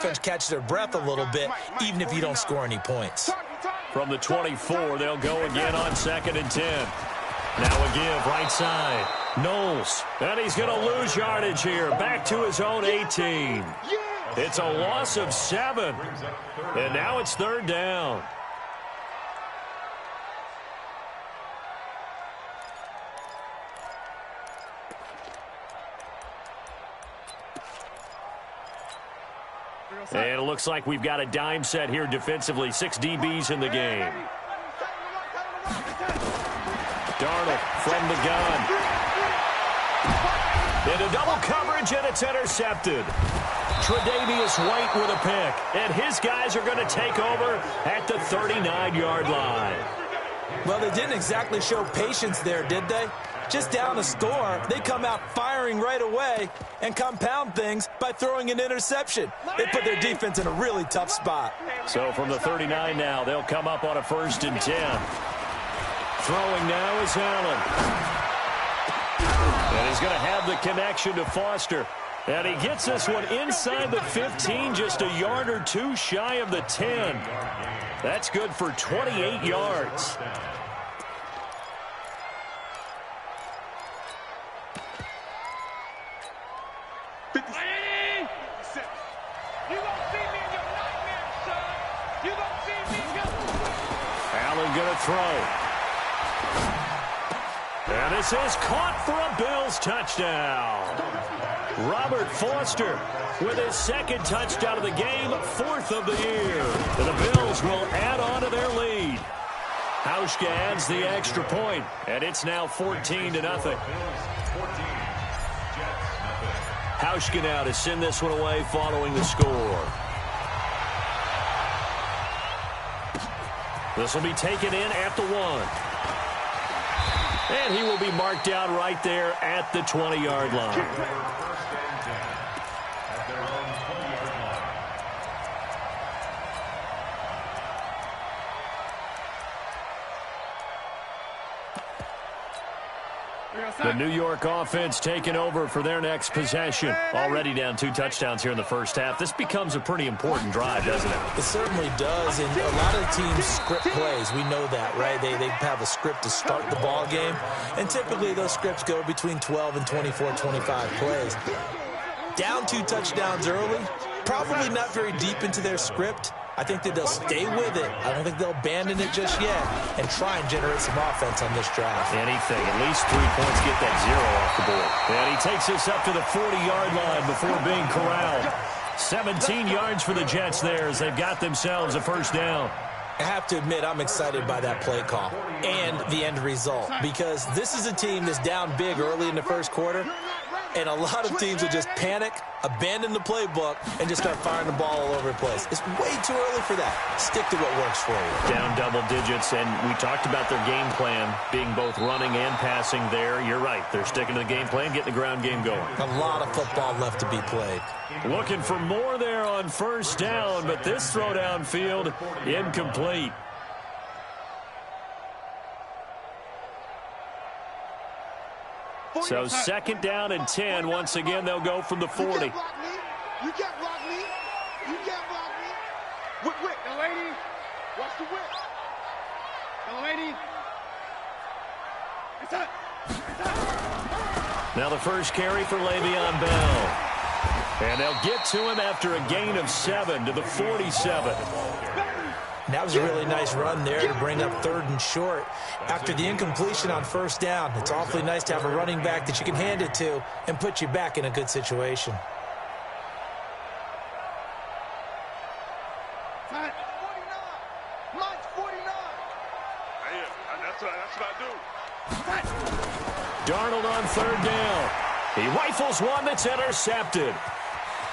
catch their breath a little bit, even if you don't score any points. From the 24, they'll go again on 2nd and 10. Now a give right side. Knowles, and he's going to lose yardage here. Back to his own 18. It's a loss of 7. And now it's 3rd down. And it looks like we've got a dime set here defensively. 6 DBs in the game. Darnold from the gun. Into double coverage, and it's intercepted. Tre'Davious White with a pick. And his guys are going to take over at the 39-yard line. Well, they didn't exactly show patience there, did they? Just down a score, they come out firing right away and compound things by throwing an interception. They put their defense in a really tough spot. So from the 39 now, they'll come up on a 1st and 10. Throwing now is Allen. And he's going to have the connection to Foster. And he gets this one inside the 15, just a yard or two shy of the 10. That's good for 28 yards. Allen going to throw. And this is caught for a Bills touchdown. Robert Foster with his 2nd touchdown of the game, 4th of the year. And the Bills will add on to their lead. Hauschka adds the extra point, and it's now 14-0. Hauschka now to send this one away following the score. This will be taken in at the 1. And he will be marked down right there at the 20-yard line. The New York offense taking over for their next possession. Already down 2 touchdowns here in the first half. This becomes a pretty important drive, doesn't it? It certainly does, and a lot of teams script plays. We know that, right? They have a script to start the ball game, and typically those scripts go between 12 and 24, 25 plays. Down 2 touchdowns early, probably not very deep into their script. I think that they'll stay with it. I don't think they'll abandon it just yet and try and generate some offense on this drive. Anything. At least 3 points, get that 0 off the board. And he takes us up to the 40-yard line before being corralled. 17 yards for the Jets there as they've got themselves a 1st down. I have to admit, I'm excited by that play call and the end result because this is a team that's down big early in the 1st quarter, and a lot of teams will just panic, abandon the playbook, and just start firing the ball all over the place. It's way too early for that. Stick to what works for you. Down double digits, and we talked about their game plan being both running and passing there. You're right. They're sticking to the game plan, getting the ground game going. A lot of football left to be played. Looking for more there on 1st down, but this throw downfield incomplete. So 2nd down and 10. Once again, they'll go from the 40. You can't block me. You can't block me. Whip. The lady. Watch the whip. The lady. It's up. Now the first carry for Le'Veon Bell. And they'll get to him after a gain of 7 to the 47. That was a really nice run there to bring up 3rd and short. After the incompletion on 1st down, it's awfully nice to have a running back that you can hand it to and put you back in a good situation. Mine's 49. That's what I do. Darnold on 3rd down. He rifles one that's intercepted.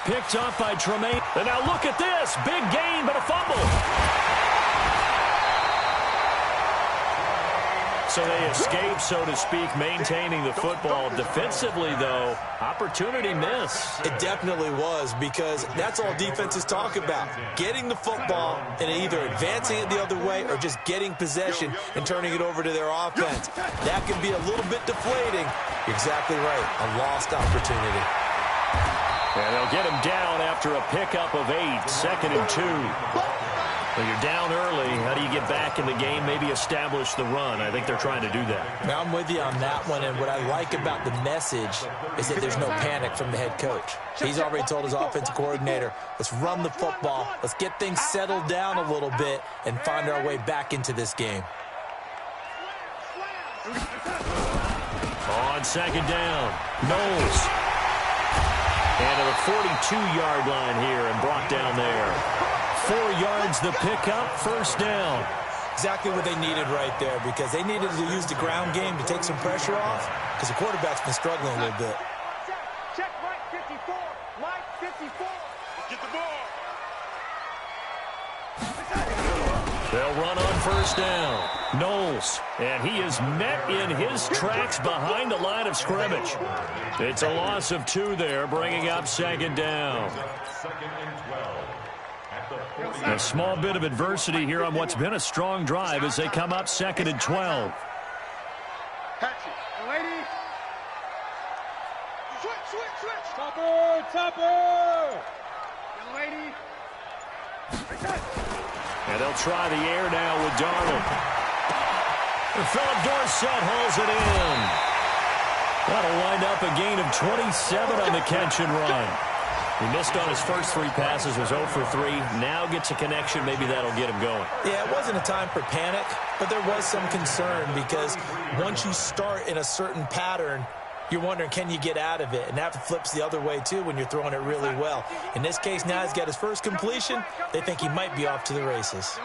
Picked up by Tremaine. And now look at this. Big gain, but a fumble. So they escape, so to speak, maintaining the football. Defensively, though, opportunity miss. It definitely was, because that's all defenses talk about. Getting the football and either advancing it the other way or just getting possession and turning it over to their offense. That can be a little bit deflating. You're exactly right. A lost opportunity. And they'll get him down after a pickup of 8, 2nd and 2. When you're down early, how do you get back in the game, maybe establish the run? I think they're trying to do that. Now, I'm with you on that one, and what I like about the message is that there's no panic from the head coach. He's already told his offensive coordinator, let's run the football, let's get things settled down a little bit and find our way back into this game. On 2nd down, Knowles. And to the 42-yard line here and brought down there. 4 yards the pickup, 1st down. Exactly what they needed right there, because they needed to use the ground game to take some pressure off, because the quarterback's been struggling a little bit. Check Mike 54. Mike 54. Get the ball. They'll run on 1st down. Knowles, and he is met in his tracks behind the line of scrimmage. It's a loss of 2 there, bringing up 2nd down. A small bit of adversity here on what's been a strong drive as they come up 2nd and 12. Catch it. Lady. Switch. Topper. Lady. And they'll try the air now with Darnold. And Philip Dorsett holds it in. That'll wind up a gain of 27 on the catch and run. He missed on his first 3 passes, was 0 for 3. Now gets a connection. Maybe that'll get him going. Yeah, it wasn't a time for panic, but there was some concern because once you start in a certain pattern, you're wondering, can you get out of it? And that flips the other way, too, when you're throwing it really well. In this case, now he's got his first completion. They think he might be off to the races.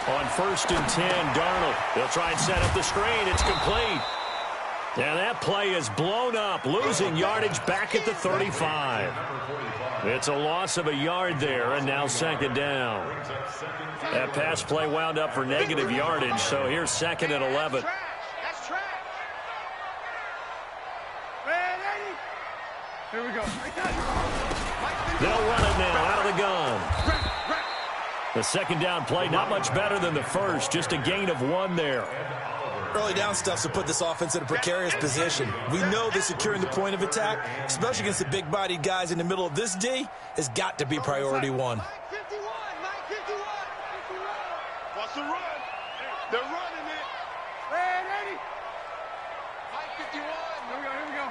On 1st and 10, Darnold. They'll try and set up the screen. It's complete. And that play is blown up, losing yardage back at the 35. It's a loss of a yard there, and now 2nd down. That pass play wound up for negative yardage, so here's 2nd and 11. That's trash. Here we go. They'll run it now out of the gun. The 2nd down play not much better than the first, just a gain of 1 there. Early down stuff to put this offense in a precarious position. We know that securing the point of attack, especially against the big-bodied guys in the middle of this D, has got to be priority 1. Mike 51. What's the run? They're running it. Ready? Mike 51. Here we go.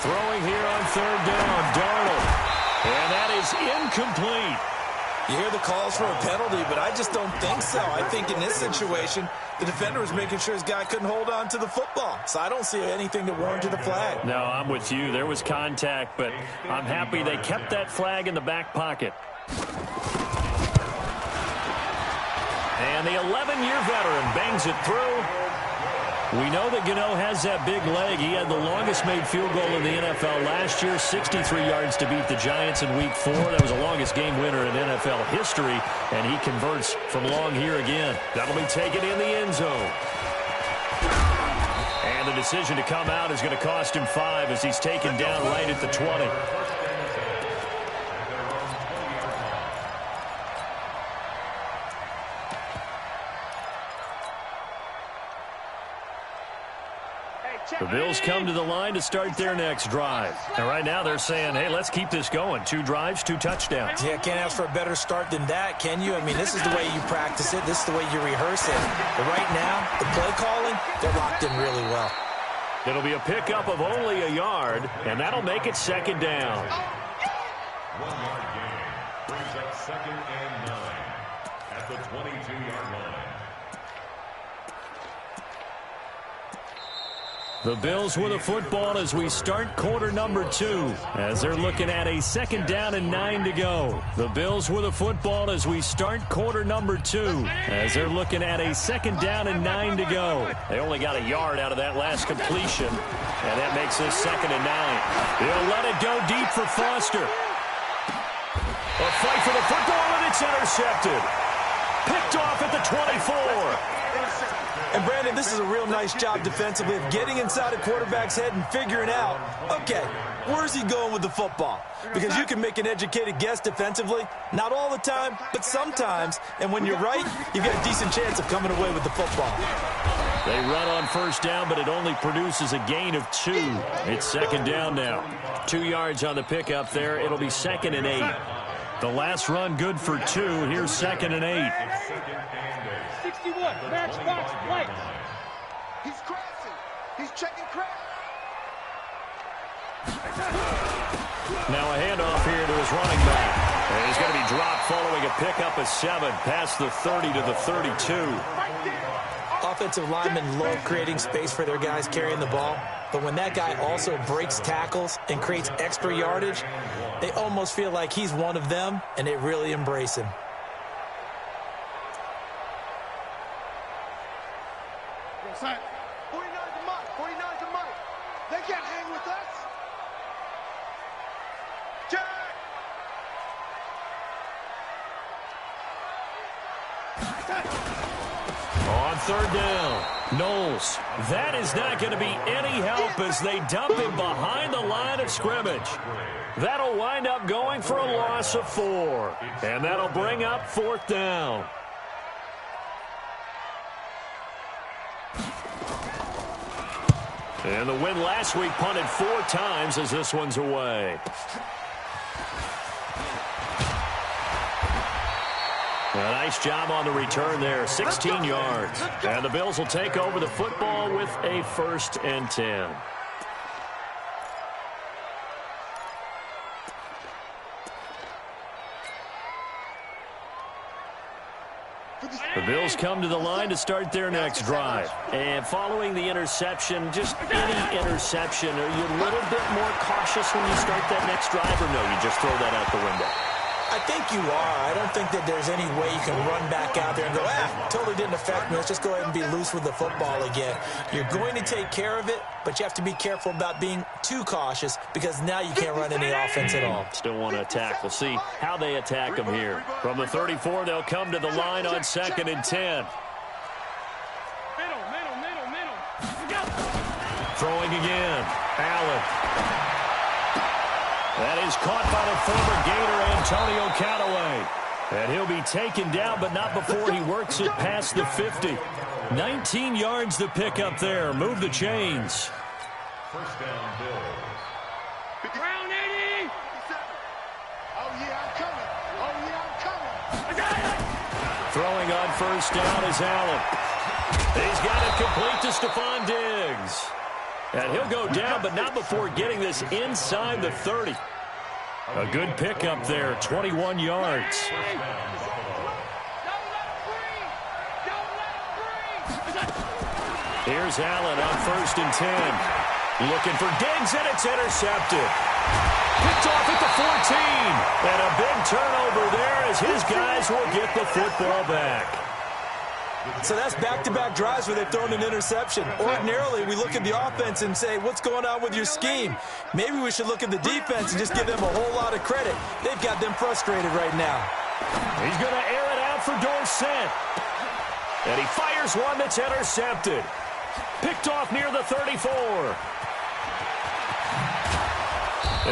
Throwing here on 3rd down, Darnold. And that is incomplete. You hear the calls for a penalty, but I just don't think so. I think in this situation, the defender was making sure his guy couldn't hold on to the football. So I don't see anything to warrant the flag. No, I'm with you. There was contact, but I'm happy they kept that flag in the back pocket. And the 11-year veteran bangs it through. We know that Gano has that big leg. He had the longest made field goal in the NFL last year, 63 yards to beat the Giants in Week 4. That was the longest game winner in NFL history, and he converts from long here again. That'll be taken in the end zone. And the decision to come out is going to cost him 5 as he's taken down right at the 20. The Bills come to the line to start their next drive. And right now they're saying, hey, let's keep this going. 2 drives, 2 touchdowns. Yeah, can't ask for a better start than that, can you? I mean, this is the way you practice it. This is the way you rehearse it. But right now, the play calling, they're locked in really well. It'll be a pickup of only a yard, and that'll make it 2nd down. 1 yard gain brings up 2nd and 9 at the 22-yard line. The Bills with the football as we start quarter number 2, as they're looking at a 2nd down and 9 to go. The Bills with the football as we start quarter number 2, as they're looking at a 2nd down and 9 to go. They only got a yard out of that last completion, and that makes this 2nd and 9. They'll let it go deep for Foster. A fight for the football, and it's intercepted. Picked off at the 24. And, Brandon, this is a real nice job defensively of getting inside a quarterback's head and figuring out, okay, where's he going with the football? Because you can make an educated guess defensively, not all the time, but sometimes. And when you're right, you've got a decent chance of coming away with the football. They run on first down, but it only produces a gain of 2. It's second down now. 2 yards on the pickup there. It'll be 2nd and 8. The last run good for 2. Here's 2nd and 8. 61, matchbox white. He's crashing. He's checking crash. Now a handoff here to his running back. And he's going to be dropped following a pickup of 7 past the 30 to the 32. Offensive linemen love creating space for their guys carrying the ball, but when that guy also breaks tackles and creates extra yardage, they almost feel like he's one of them, and they really embrace him. Yo, son. 49's a mutt. 49's a mutt. They can't hang with us. Check. On third down, Knowles. That is not going to be any help as they dump him behind the line of scrimmage. That'll wind up going for a loss of 4. And that'll bring up 4th down. And the win last week punted 4 times as this one's away. A nice job on the return there, 16 yards. And the Bills will take over the football with a 1st and 10. The Bills come to the line to start their next drive. And following the interception, just any interception, are you a little bit more cautious when you start that next drive, or no, you just throw that out the window? I think you are. I don't think that there's any way you can run back out there and go, totally didn't affect me. Let's just go ahead and be loose with the football again. You're going to take care of it, but you have to be careful about being too cautious because now you can't run any offense at all. Still want to attack. We'll see how they attack them here. From the 34, they'll come to the line on 2nd and 10. Middle. Throwing again. Allen. That is caught by the former Gator, Antonio Callaway. And he'll be taken down, but not before he works it past the 50. 19 yards to pick up there. Move the chains. First down, Bills. Round 80. Oh, yeah, I'm coming. Throwing on first down is Allen. He's got it complete to Stephon Diggs. And he'll go down, but not before getting this inside the 30. A good pickup there, 21 yards. Here's Allen on 1st and 10. Looking for Diggs, and it's intercepted. Picked off at the 14. And a big turnover there as his guys will get the football back. So that's back-to-back drives where they've thrown an interception. Ordinarily, we look at the offense and say, what's going on with your scheme? Maybe we should look at the defense and just give them a whole lot of credit. They've got them frustrated right now. He's going to air it out for Dorsett. And he fires one that's intercepted. Picked off near the 34.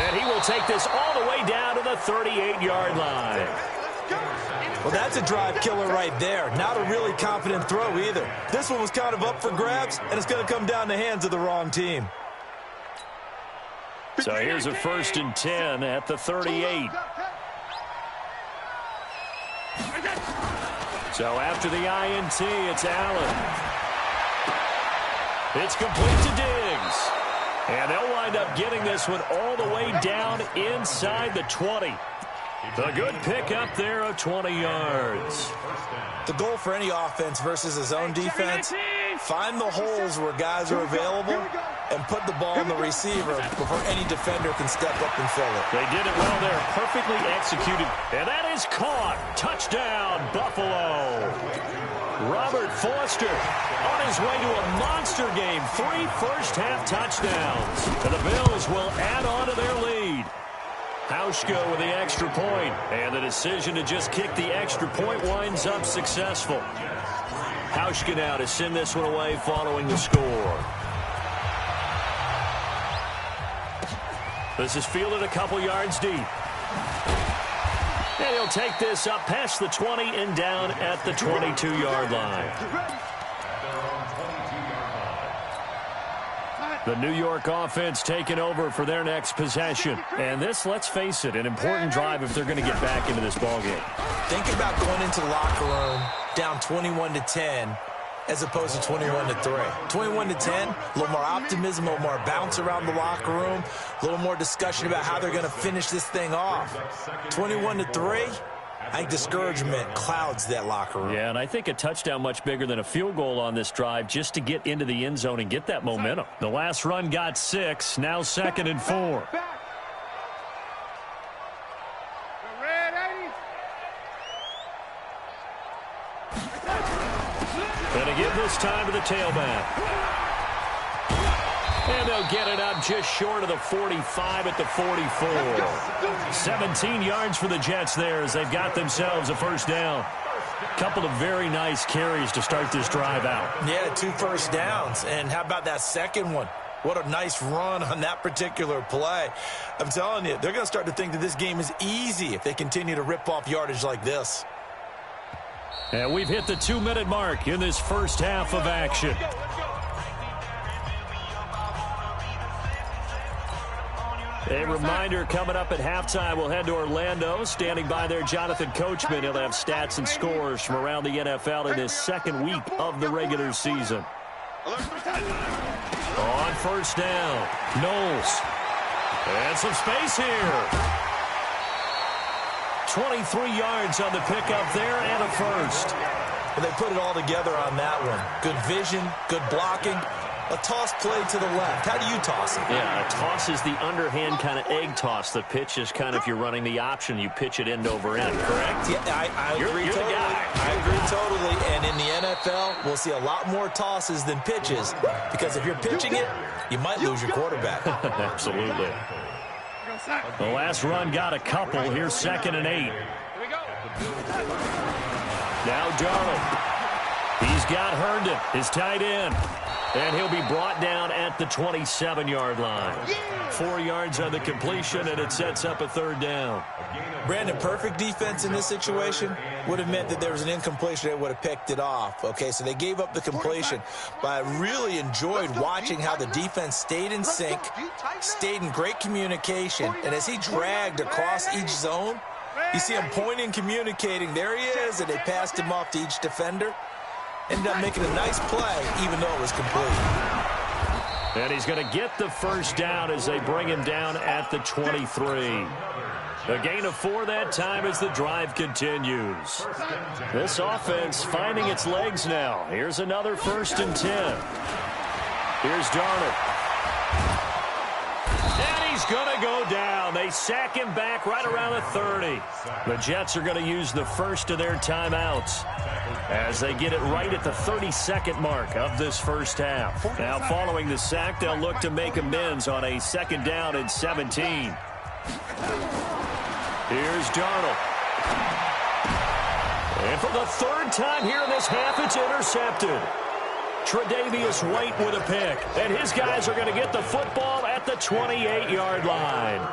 And he will take this all the way down to the 38-yard line. Well, that's a drive killer right there. Not a really confident throw either. This one was kind of up for grabs, and it's going to come down the hands of the wrong team. So here's a 1st and 10 at the 38. So after the INT, it's Allen. It's complete to Diggs. And they'll wind up getting this one all the way down inside the 20. A good pickup there of 20 yards. The goal for any offense versus a zone defense, find the holes where guys are available and put the ball in the receiver before any defender can step up and fill it. They did it well there, perfectly executed. And that is caught. Touchdown, Buffalo. Robert Foster on his way to a monster game. 3 first-half touchdowns. And the Bills will add on to their lead. Hauschka with the extra point, and the decision to just kick the extra point winds up successful. Hauschka now to send this one away following the score. This is fielded a couple yards deep. And he'll take this up past the 20 and down at the 22-yard line. The New York offense taking over for their next possession. And this, let's face it, an important drive if they're going to get back into this ballgame. Think about going into the locker room down 21-10 as opposed to 21-3. 21-10, a little more optimism, a little more bounce around the locker room, a little more discussion about how they're going to finish this thing off. 21-3, I think discouragement clouds that locker room. Yeah, and I think a touchdown much bigger than a field goal on this drive just to get into the end zone and get that momentum. The last run got 6, now 2nd and 4. Going to give this time to the tailback. And they'll get it up just short of the 45 at the 44. 17 yards for the Jets there as they've got themselves a first down. Couple of very nice carries to start this drive out. Yeah, 2 first downs. And how about that second one? What a nice run on that particular play. I'm telling you, they're going to start to think that this game is easy if they continue to rip off yardage like this. And we've hit the 2-minute mark in this first half of action. A reminder, coming up at halftime, we'll head to Orlando. Standing by there, Jonathan Coachman. He'll have stats and scores from around the NFL in his second week of the regular season. On first down, Knowles. And some space here. 23 yards on the pickup there and a first. And they put it all together on that one. Good vision, good blocking. A toss play to the left. How do you toss it? Yeah, a toss is the underhand kind of egg toss. The pitch is kind of, if you're running the option, you pitch it end over end, correct? Yeah, I agree you're totally. The guy. I agree totally. And in the NFL, we'll see a lot more tosses than pitches because if you're pitching it, you might lose your quarterback. Absolutely. The last run got a couple. Here's 2nd and 8. Now Darnold. He's got Herndon, his tight end. And he'll be brought down at the 27-yard line. 4 yards on the completion, and it sets up a third down. Brandon, perfect defense in this situation would have meant that there was an incompletion that would have picked it off. Okay, so they gave up the completion. But I really enjoyed watching how the defense stayed in sync, stayed in great communication. And as he dragged across each zone, you see him pointing, communicating. There he is, and they passed him off to each defender. Ended up making a nice play, even though it was complete. And he's going to get the first down as they bring him down at the 23. A gain of 4 that time as the drive continues. This offense finding its legs now. Here's another 1st and 10. Here's Darnold. And he's going to go down. They sack him back right around the 30. The Jets are going to use the first of their timeouts as they get it right at the 32nd mark of this first half. Now, following the sack, they'll look to make amends on a 2nd down and 17. Here's Darnold. And for the 3rd time here in this half, it's intercepted. Tre'Davious White with a pick. And his guys are going to get the football at the 28-yard line.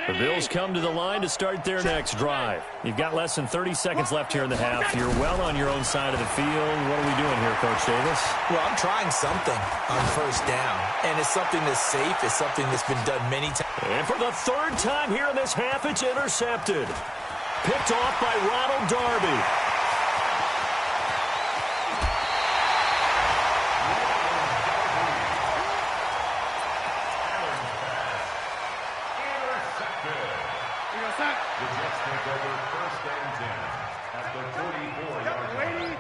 The Bills come to the line to start their next drive. You've got less than 30 seconds left here in the half. You're well on your own side of the field. What are we doing here, Coach Davis? Well, I'm trying something on first down, and it's something that's safe. It's something that's been done many times. And for the 3rd time here in this half, it's intercepted. Picked off by Ronald Darby. The Jets take over 1st and 10 at the 44-yard line.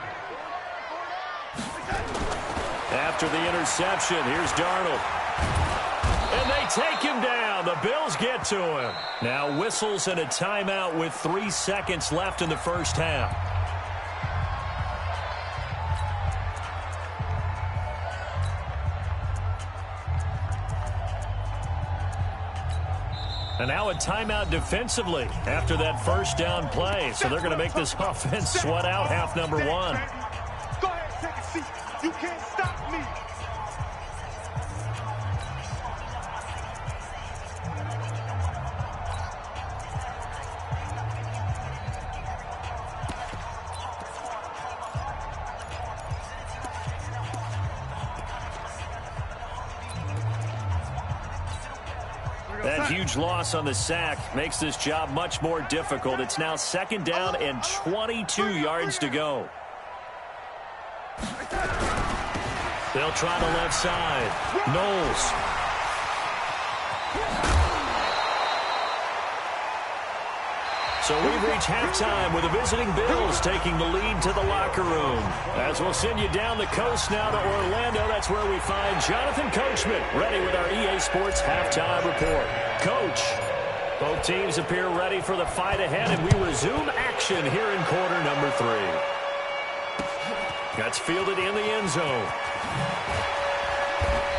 After the interception, here's Darnold. And they take him down. The Bills get to him. Now whistles and a timeout with 3 seconds left in the first half. And now a timeout defensively after that first down play. So they're going to make this offense sweat out half number 1. Go ahead, take a seat. You can't stop me. That huge loss on the sack makes this job much more difficult. It's now 2nd down and 22 yards to go. They'll try the left side. Knowles. So we've reached halftime with the visiting Bills taking the lead to the locker room. As we'll send you down the coast now to Orlando, that's where we find Jonathan Coachman ready with our EA Sports halftime report. Coach, both teams appear ready for the fight ahead, and we resume action here in quarter number 3. That's fielded in the end zone.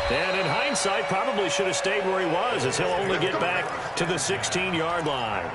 And in hindsight, probably should have stayed where he was, as he'll only get back to the 16-yard line.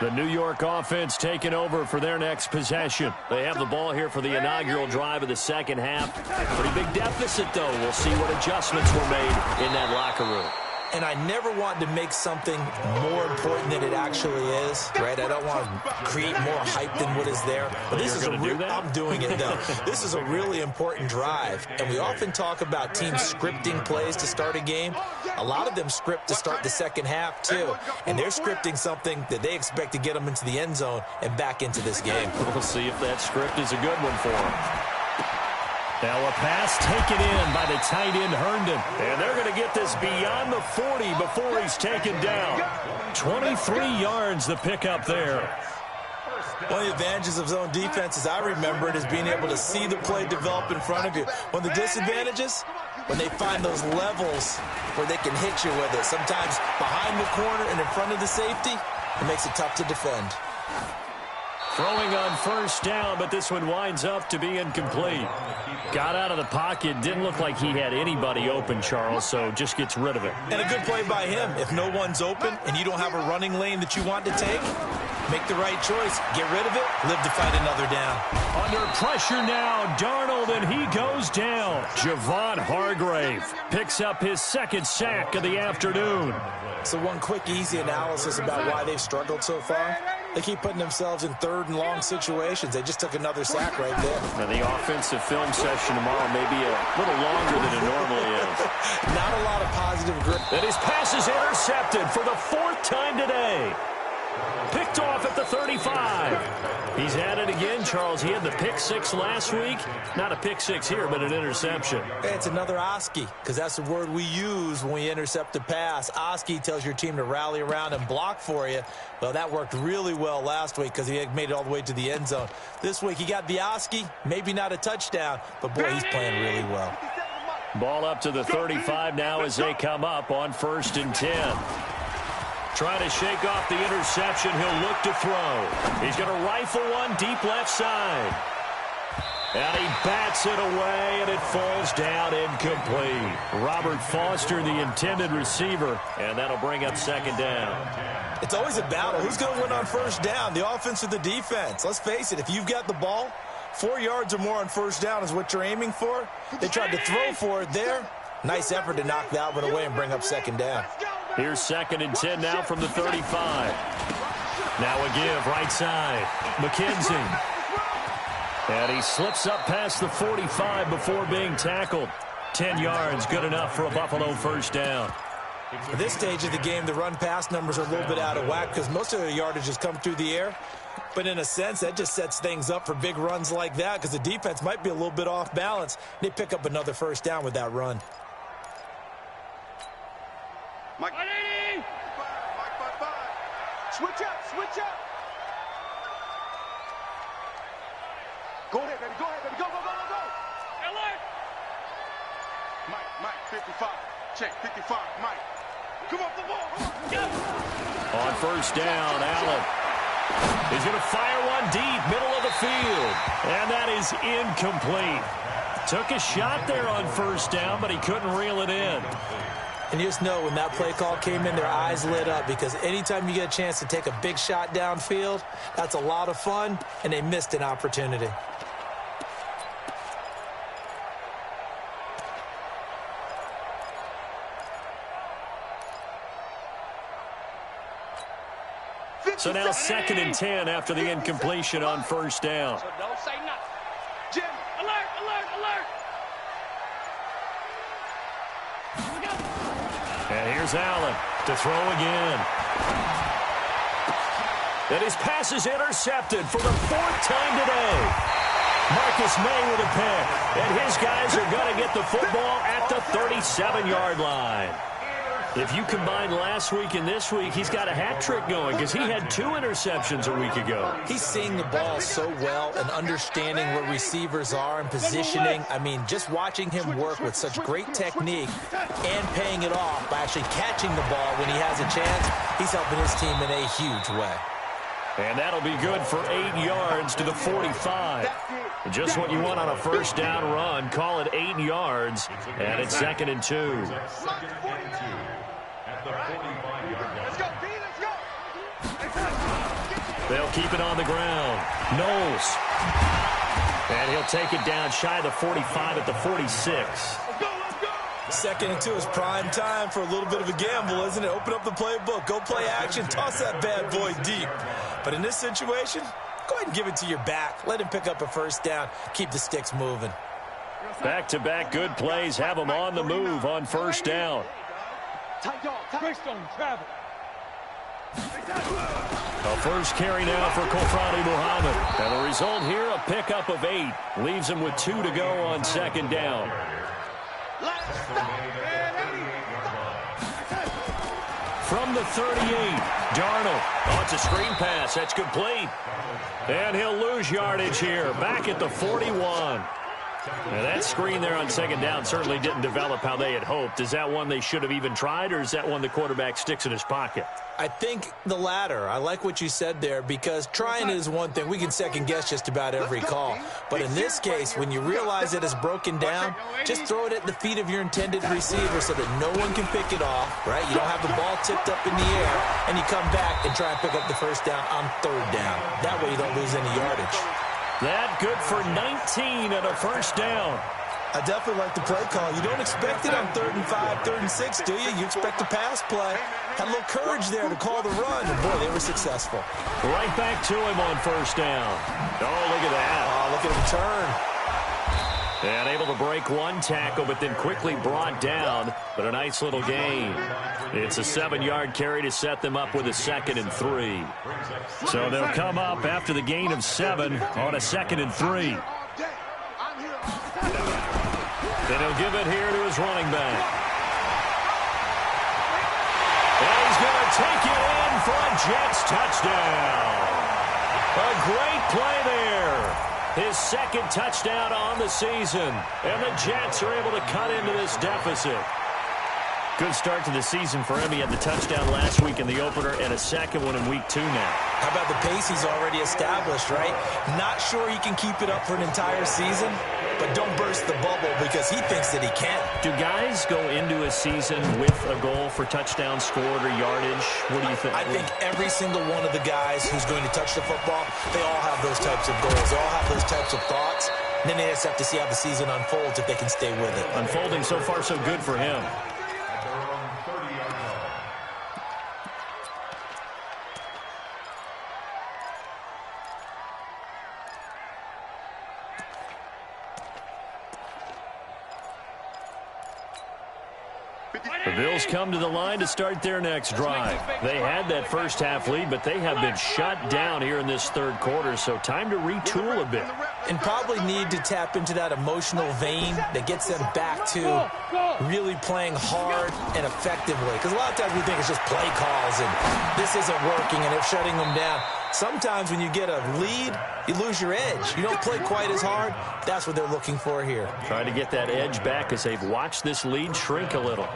The New York offense taking over for their next possession. They have the ball here for the inaugural drive of the second half. Pretty big deficit, though. We'll see what adjustments were made in that locker room. And I never want to make something more important than it actually is, right? I don't want to create more hype than what is there. But this is I'm doing it, though. This is a really important drive. And we often talk about teams scripting plays to start a game. A lot of them script to start the second half, too. And they're scripting something that they expect to get them into the end zone and back into this game. We'll see if that script is a good one for them. Now a pass taken in by the tight end Herndon. And they're going to get this beyond the 40 before he's taken down. 23 yards the pickup there. One of the advantages of zone defense, as I remember it, is being able to see the play develop in front of you. One of the disadvantages, when they find those levels where they can hit you with it. Sometimes behind the corner and in front of the safety, it makes it tough to defend. Throwing on first down, but this one winds up to be incomplete. Got out of the pocket. Didn't look like he had anybody open, Charles, so just gets rid of it. And a good play by him. If no one's open and you don't have a running lane that you want to take, make the right choice. Get rid of it. Live to fight another down. Under pressure now, Darnold, and he goes down. Javon Hargrave picks up his 2nd sack of the afternoon. So one quick, easy analysis about why they've struggled so far. They keep putting themselves in 3rd and long situations. They just took another sack right there. Now the offensive film session tomorrow may be a little longer than it normally is. Not a lot of positive grip. And his pass is intercepted for the 4th time today. Picked off at the 35. He's at it again, Charles. He had the pick 6 last week. Not a pick 6 here, but an interception. It's another Oski, because that's the word we use when we intercept a pass. Oski tells your team to rally around and block for you. Well, that worked really well last week because he had made it all the way to the end zone. This week, he got the Oski. Maybe not a touchdown, but, boy, he's playing really well. Ball up to the 35 now as they come up on 1st and 10. Trying to shake off the interception. He'll look to throw. He's going to rifle one deep left side. And he bats it away, and it falls down incomplete. Robert Foster, the intended receiver, and that'll bring up 2nd down. It's always a battle. Who's going to win on first down, the offense or the defense? Let's face it, if you've got the ball, 4 yards or more on first down is what you're aiming for. They tried to throw for it there. Nice effort to knock that one away and bring up 2nd down. Here's 2nd and 10 now from the 35. Now a give right side. McKenzie. And he slips up past the 45 before being tackled. 10 yards, good enough for a Buffalo first down. At this stage of the game, the run-pass numbers are a little bit out of whack because most of the yardage has come through the air. But in a sense, that just sets things up for big runs like that because the defense might be a little bit off balance. They pick up another first down with that run. Mike. Switch up, switch up. Go ahead, baby, go, go, go, go. Alert. Mike, 55. Check, 55, Mike. Come off the ball, come on. Yeah. On first down, Allen. He's going to fire one deep, middle of the field. And that is incomplete. Took a shot there on first down, but he couldn't reel it in. And you just know when that play call came in, their eyes lit up because anytime you get a chance to take a big shot downfield, that's a lot of fun, and they missed an opportunity. So now 2nd and 10 after the incompletion on first down. So don't say nothing. Jim, alert, alert, alert. Here's Allen to throw again. And his pass is intercepted for the 4th time today. Marcus May with a pick. And his guys are going to get the football at the 37-yard line. If you combine last week and this week, he's got a hat trick going because he had 2 interceptions a week ago. He's seeing the ball so well and understanding where receivers are and positioning. I mean, just watching him work with such great technique and paying it off by actually catching the ball when he has a chance, he's helping his team in a huge way. And that'll be good for 8 yards to the 45. Just what you want on a first down run. Call it 8 yards, and it's 2nd and 2. Let's go, B, let's go. They'll keep it on the ground. Knowles. And he'll take it down shy of the 45 at the 46. Let's go. 2nd and 2 is prime time for a little bit of a gamble, isn't it? Open up the playbook, go play action, toss that bad boy deep. But in this situation, go ahead and give it to your back. Let him pick up a first down. Keep the sticks moving. Back-to-back good plays have him on the move on first down. A first carry now for Kofrani Muhammad. And the result here, a pickup of 8. Leaves him with 2 to go on 2nd down. From the 38, Darnold. Oh, it's a screen pass. That's complete. And he'll lose yardage here. Back at the 41. Now that screen there on 2nd down certainly didn't develop how they had hoped. Is that one they should have even tried, or is that one the quarterback sticks in his pocket? I think the latter. I like what you said there, because trying is one thing. We can second-guess just about every call. But in this case, when you realize it is broken down, just throw it at the feet of your intended receiver so that no one can pick it off, right? You don't have the ball tipped up in the air, and you come back and try and pick up the first down on 3rd down. That way you don't lose any yardage. That good for 19 and a first down. I definitely like the play call. You don't expect it on 3rd and 5, 3rd and 6, do you? You expect a pass play. Had a little courage there to call the run, and boy, they were successful. Right back to him on first down. Oh, look at that. Oh, look at him turn. And able to break one tackle, but then quickly brought down. But a nice little gain. It's a 7-yard carry to set them up with a 2nd and 3. So they'll come up after the gain of 7 on a 2nd and 3. Then he'll give it here to his running back. And he's going to take it in for a Jets touchdown. A great play there. His 2nd touchdown on the season. And the Jets are able to cut into this deficit. Good start to the season for him. He had the touchdown last week in the opener and a 2nd one in week 2 now. How about the pace he's already established, right? Not sure he can keep it up for an entire season, but don't burst the bubble because he thinks that he can. Do guys go into a season with a goal for touchdowns scored or yardage? What do you think? I think every single one of the guys who's going to touch the football, they all have those types of goals. They all have those types of thoughts. And then they just have to see how the season unfolds if they can stay with it. Unfolding so far so good for him. The Bills come to the line to start their next drive. They had that first half lead, but they have been shut down here in this 3rd quarter, so time to retool a bit. And probably need to tap into that emotional vein that gets them back to really playing hard and effectively. Because a lot of times we think it's just play calls and this isn't working and it's shutting them down. Sometimes when you get a lead, you lose your edge. You don't play quite as hard. That's what they're looking for here. Trying to get that edge back as they've watched this lead shrink a little.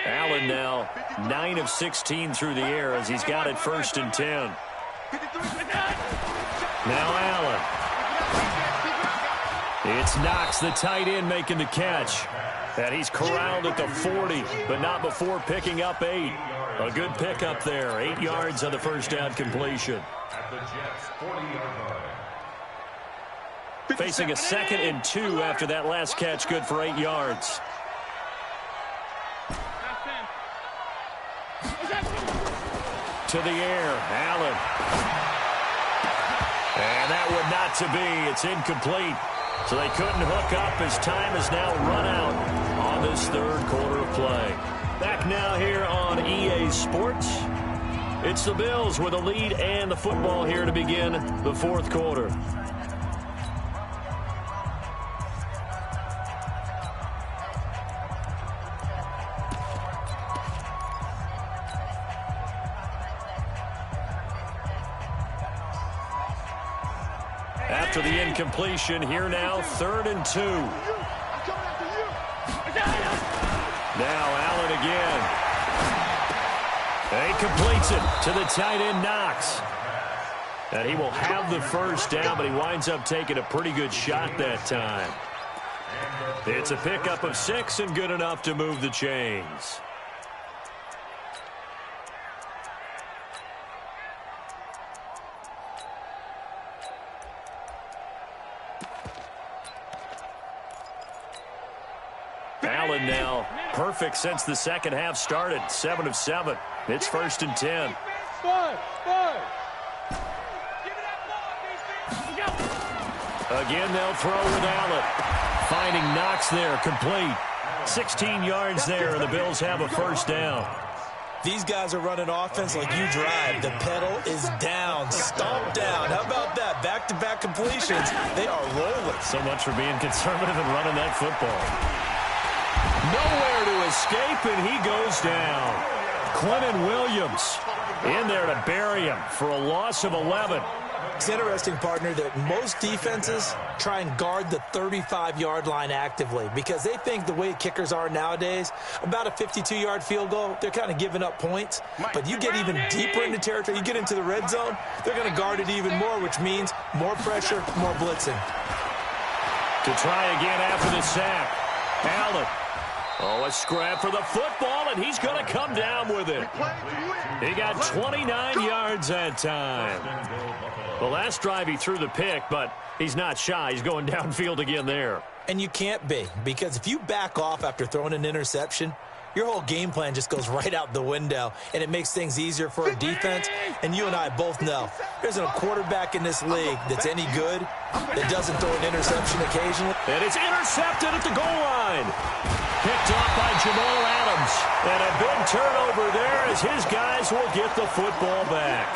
Allen now 9 of 16 through the air as he's got it 1st and 10. Now Allen. It's Knox, the tight end, making the catch. And he's corralled at the 40, but not before picking up 8. A good pickup there. 8 yards on the first down completion. Facing a 2nd and 2 after that last catch, good for 8 yards. To the air, Allen. And that one not to be. It's incomplete. So they couldn't hook up as time has now run out on this third quarter of play. Back now here on EA Sports. It's the Bills with a lead and the football here to begin the fourth quarter. After the incompletion, here now, 3rd and 2. Now Allen again. He completes it to the tight end, Knox. And he will have the first down, but he winds up taking a pretty good shot that time. It's a pickup of 6 and good enough to move the chains. Allen now perfect since the second half started. 7 of 7. It's 1st and 10. Again, they'll throw with Allen. Finding Knox there, complete. 16 yards there, and the Bills have a first down. These guys are running offense like you drive. The pedal is down, stomp down. How about that? Back-to-back completions. They are rolling. So much for being conservative and running that football. Nowhere to escape, and he goes down. Quentin Williams in there to bury him for a loss of 11. It's interesting, partner, that most defenses try and guard the 35-yard line actively because they think the way kickers are nowadays, about a 52-yard field goal, they're kind of giving up points. But you get even deeper into territory, you get into the red zone, they're going to guard it even more, which means more pressure, more blitzing. To try again after the sack, Allen. Oh, a scrap for the football, and he's going to come down with it. He got 29 yards that time. The last drive he threw the pick, but he's not shy. He's going downfield again there. And you can't be, because if you back off after throwing an interception, your whole game plan just goes right out the window, and it makes things easier for a defense. And you and I both know there's a quarterback in this league that's any good that doesn't throw an interception occasionally. And it's intercepted at the goal line. Picked off by Jamal Adams. And a big turnover there as his guys will get the football back.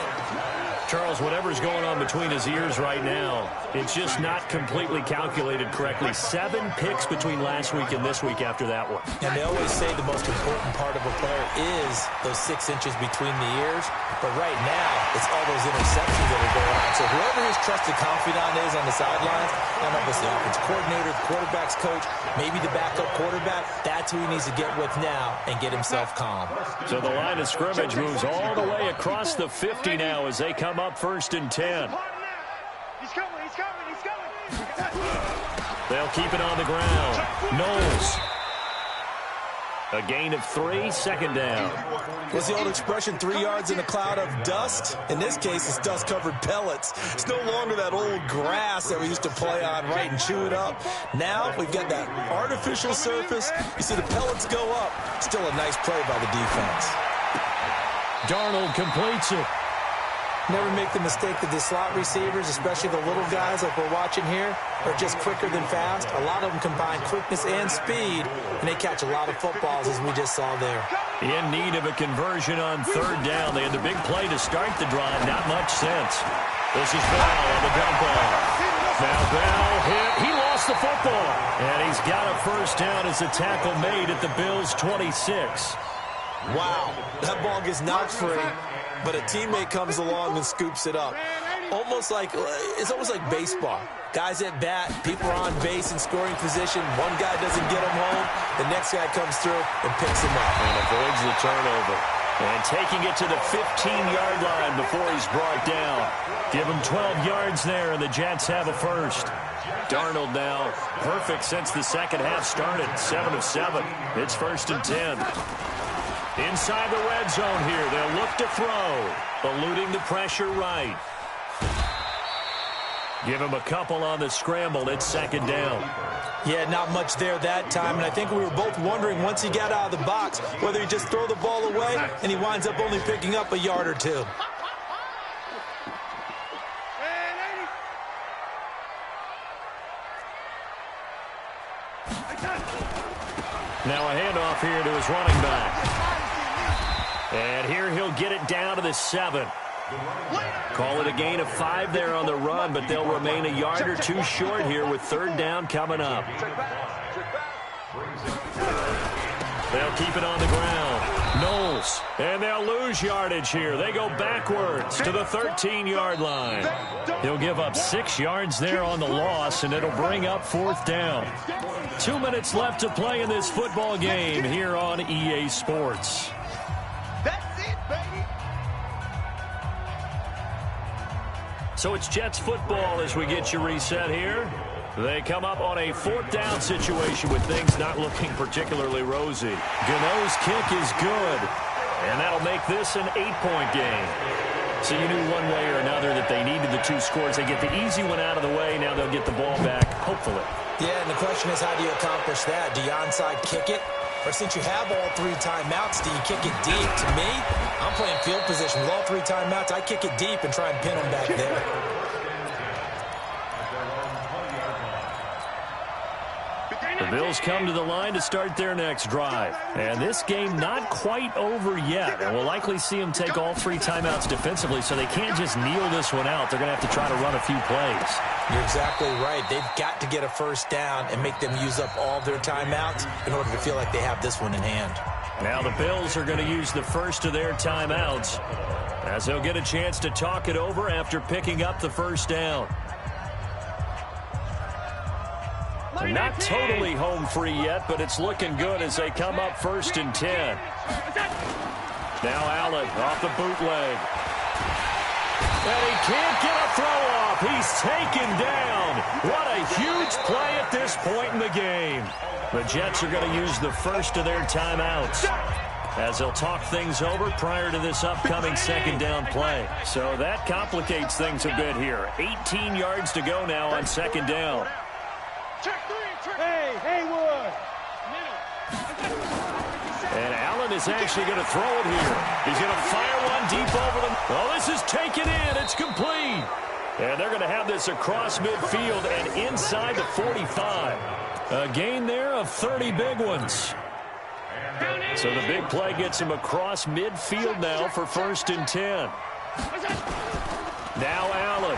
Charles, whatever's going on between his ears right now, it's just not completely calculated correctly. 7 picks between last week and this week after that one. And they always say the most important part of a player is those 6 inches between the ears. But right now, it's all those interceptions that are going on. So whoever his trusted confidant is on the sidelines, I don't know if it's the offensive coordinator, the quarterback's coach, maybe the backup quarterback, that's who he needs to get with now and get himself calm. So the line of scrimmage moves all the way across the 50 now as they come up 1st and 10. He's coming. They'll keep it on the ground. Knowles. A gain of 3, 2nd down. What's the old expression, 3 yards in a cloud of dust? In this case, it's dust-covered pellets. It's no longer that old grass that we used to play on, right, and chew it up. Now we've got that artificial surface. You see the pellets go up. Still a nice play by the defense. Darnold completes it. Never make the mistake that the slot receivers, especially the little guys like we're watching here, are just quicker than fast. A lot of them combine quickness and speed, and they catch a lot of footballs, as we just saw there. In need of a conversion on 3rd down. They had the big play to start the drive. Not much sense. This is Bell on the dump off. Now Bell hit. He lost the football. And he's got a first down as the tackle made at the Bills' 26. Wow, that ball gets knocked free, but a teammate comes along and scoops it up. It's almost like baseball. Guys at bat, people are on base in scoring position. One guy doesn't get him home. The next guy comes through and picks him up. And avoids the turnover. And taking it to the 15-yard line before he's brought down. Give him 12 yards there, and the Jets have a first. Darnold now perfect since the second half started. 7 of 7. It's 1st and 10. Inside the red zone here. They'll look to throw. Eluding the pressure right. Give him a couple on the scramble. It's 2nd down. Yeah, not much there that time. And I think we were both wondering once he got out of the box whether he'd just throw the ball away, and he winds up only picking up a yard or 2. Now a handoff here to his running back. And here he'll get it down to the 7. Call it a gain of 5 there on the run, but they'll remain a yard or two short here with 3rd down coming up. They'll keep it on the ground. Knowles, and they'll lose yardage here. They go backwards to the 13-yard line. He'll give up 6 yards there on the loss, and it'll bring up 4th down. 2 minutes left to play in this football game here on EA Sports. That's it, baby. So it's Jets football as we get you reset here. They come up on a 4th down situation with things not looking particularly rosy. Gano's kick is good, and that'll make this an 8-point game. So you knew one way or another that they needed the 2 scores. They get the easy one out of the way. Now they'll get the ball back, hopefully. Yeah, and the question is, how do you accomplish that? Do you onside kick it? Or since you have all 3 timeouts, do you kick it deep? To me, I'm playing field position with all 3 timeouts. I kick it deep and try and pin them back there. The Bills come to the line to start their next drive. And this game not quite over yet. And we'll likely see them take all 3 timeouts defensively, so they can't just kneel this one out. They're going to have to try to run a few plays. You're exactly right. They've got to get a 1st down and make them use up all their timeouts in order to feel like they have this one in hand. Now the Bills are going to use the first of their timeouts as they'll get a chance to talk it over after picking up the 1st down. They're not totally home free yet, but it's looking good as they come up 1st and 10. Now Allen off the bootleg. And he can't get a throw off. He's taken down. What a huge play at this point in the game. The Jets are going to use the first of their timeouts as they'll talk things over prior to this upcoming 2nd down play. So that complicates things a bit here. 18 yards to go now on 2nd down. Hey, Haywood. And Allen is actually going to throw it here. He's going to fire one deep over them. Oh, this is taken in. It's complete. And they're going to have this across midfield and inside the 45. A gain there of 30 big ones. So the big play gets him across midfield now for 1st and 10. Now Allen.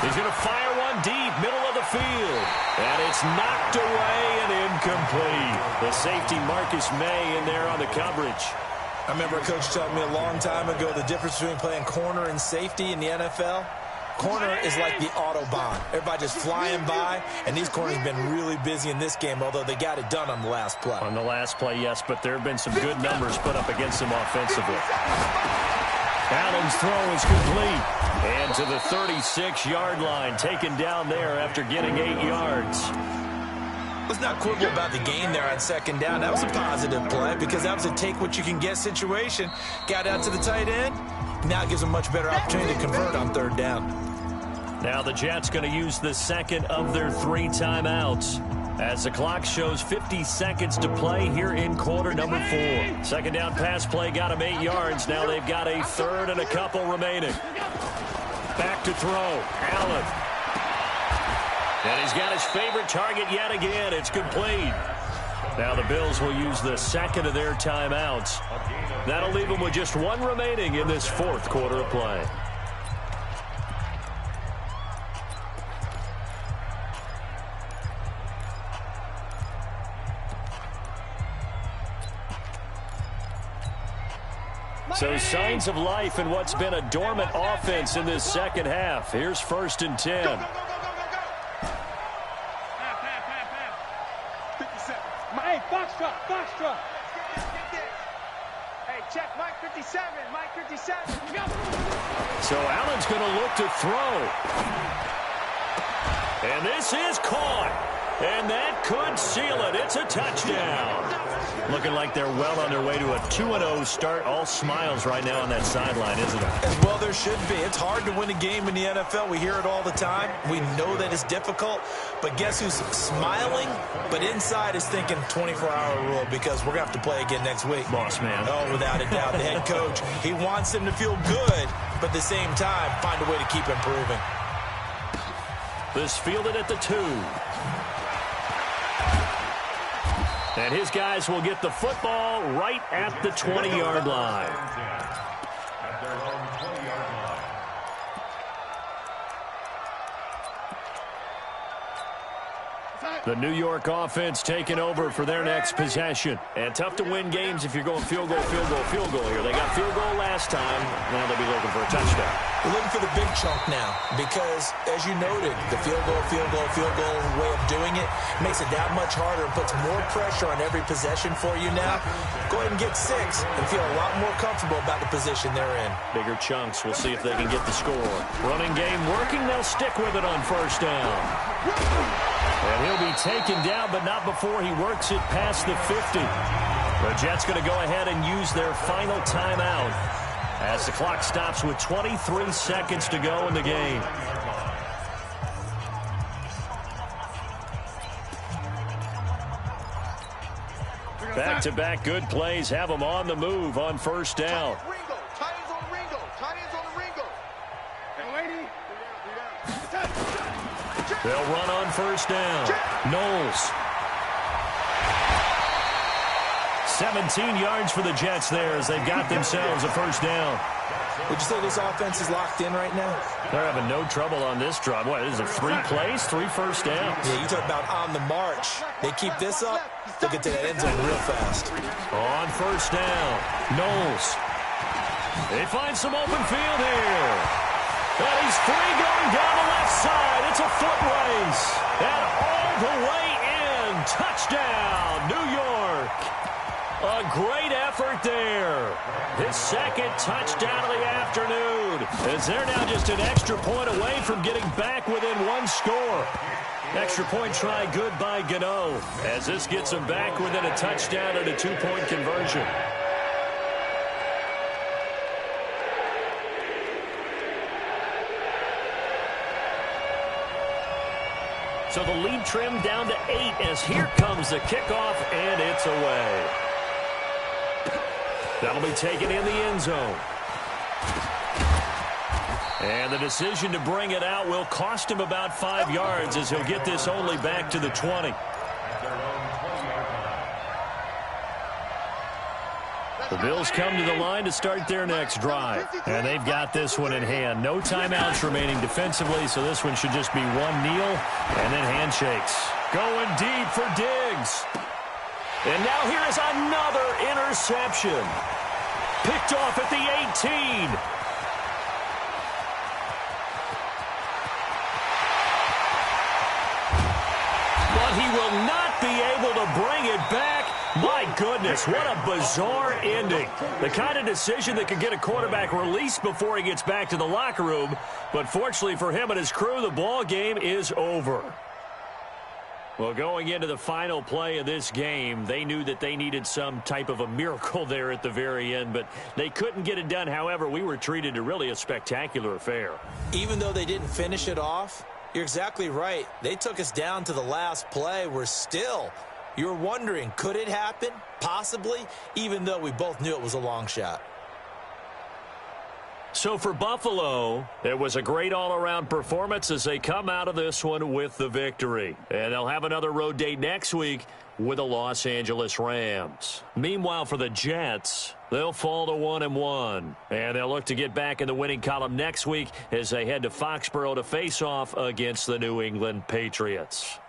He's going to fire one deep, middle of the field. And it's knocked away and incomplete. The safety Marcus May in there on the coverage. I remember a coach telling me a long time ago the difference between playing corner and safety in the NFL. Corner is like the Autobahn. Everybody just flying by, and these corners have been really busy in this game, although they got it done on the last play. On the last play, yes, but there have been some good numbers put up against them offensively. Allen's throw is complete. And to the 36-yard line, taken down there after getting 8 yards. Let's not quibble about the gain there on 2nd down. That was a positive play because that was a take-what-you-can-get situation. Got out to the tight end. Now it gives them a much better opportunity to convert on 3rd down. Now the Jets going to use the 2nd of their 3 timeouts as the clock shows 50 seconds to play here in quarter number 4. 2nd down pass play got them 8 yards. Now they've got a 3rd and a couple remaining. Back to throw. Allen. And he's got his favorite target yet again. It's complete. Now the Bills will use the 2nd of their timeouts. That'll leave them with just 1 remaining in this 4th quarter of play. So signs of life in what's been a dormant offense in this 2nd half. Here's 1st and 10. Hey, Foxtrot. Hey, check Mike 57. Mike 57. So Allen's going to look to throw. And this is caught. And that could seal it. It's a touchdown. Looking like they're well on their way to a 2-0 start. All smiles right now on that sideline, isn't it? As well there should be. It's hard to win a game in the NFL. We hear it all the time. We know that it's difficult. But guess who's smiling? But inside is thinking 24-hour rule because we're going to have to play again next week. Boss man. Oh, without a doubt. The head coach, he wants them to feel good, but at the same time, find a way to keep improving. This fielded at the 2. And his guys will get the football right at the 20-yard line. At their own 20-yard line. The New York offense taking over for their next possession. And tough to win games if you're going field goal, field goal, field goal here. They got field goal last time. Now they'll be looking for a touchdown. We're looking for the big chunk now because, as you noted, the field goal way of doing it makes it that much harder and puts more pressure on every possession for you now. Go ahead and get 6 and feel a lot more comfortable about the position they're in. Bigger chunks. We'll see if they can get the score. Running game working. They'll stick with it on first down. And he'll be taken down, but not before he works it past the 50. The Jets going to go ahead and use their final timeout as the clock stops with 23 seconds to go in the game. Back-to-back good plays have them on the move on first down. They'll run on first down. Knowles. 17 yards for the Jets there as they've got themselves a first down. Would you say this offense is locked in right now? They're having no trouble on this drive. What, is it 3 plays, 3 first downs? Yeah, you talk about on the march. They keep this up, they'll get to that end zone real fast. On first down, Knowles. They find some open field here. And he's free going down the left side. It's a foot race. And all the way in. Touchdown, New York. A great effort there. His second touchdown of the afternoon. As they're now just an extra point away from getting back within 1 score. Extra point try good by Gano. As this gets them back within a touchdown and a 2-point conversion. So the lead trimmed down to 8 as here comes the kickoff, and it's away. That'll be taken in the end zone. And the decision to bring it out will cost him about 5 yards as he'll get this only back to the 20. The Bills come to the line to start their next drive. And they've got this one in hand. No timeouts remaining defensively, so this one should just be 1 kneel and then handshakes. Going deep for Diggs. And now here is another interception. Picked off at the 18. But he will not be able to bring it back. My goodness, what a bizarre ending. The kind of decision that could get a quarterback released before he gets back to the locker room. But fortunately for him and his crew, the ball game is over. Well, going into the final play of this game, they knew that they needed some type of a miracle there at the very end, but they couldn't get it done. However, we were treated to really a spectacular affair. Even though they didn't finish it off, you're exactly right. They took us down to the last play. We're still, you were wondering, could it happen? Possibly, even though we both knew it was a long shot. So for Buffalo, it was a great all-around performance as they come out of this one with the victory. And they'll have another road date next week with the Los Angeles Rams. Meanwhile, for the Jets, they'll fall to 1-1. And they'll look to get back in the winning column next week as they head to Foxborough to face off against the New England Patriots.